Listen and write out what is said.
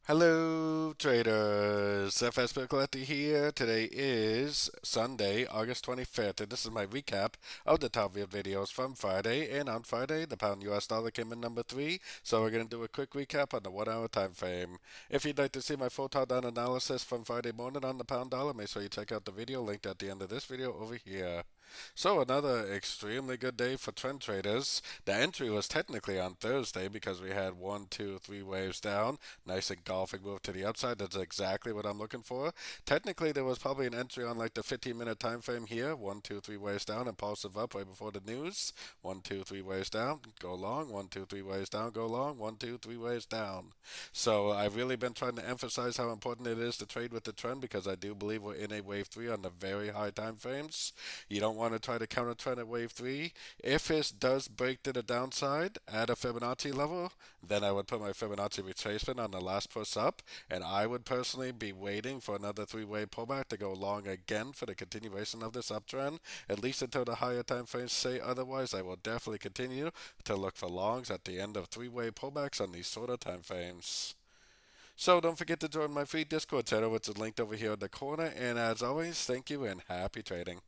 Hello, traders. FX Pip Collector here. Today is Sunday, August 25th, and this is my recap of the top videos from Friday. And on Friday, the pound US dollar came in number 3, so we're going to do a quick recap on the 1 hour time frame. If you'd like to see my full top down analysis from Friday morning on the pound dollar, make sure you check out the video linked at the end of this video over here. So another extremely good day for trend traders. The entry was technically on Thursday because we had one, two, three waves down. Nice engulfing move to the upside. That's exactly what I'm looking for. Technically, there was probably an entry on like the 15-minute time frame here. One, two, three waves down, impulsive up right before the news. One, two, three waves down, go long. One, two, three waves down, go long. One, two, three waves down. So I've really been trying to emphasize how important it is to trade with the trend because I do believe we're in a wave three on the very high time frames. You don't want to try to counter trend at wave three. If it does break to the downside at a Fibonacci level, then I would put my Fibonacci retracement on the last push up, and I would personally be waiting for another three-way pullback to go long again for the continuation of this uptrend, at least until the higher time frames say otherwise. I will definitely continue to look for longs at the end of three-way pullbacks on these sort of time frames. So don't forget to join my free Discord channel, which is linked over here in the corner. And as always, thank you and happy trading.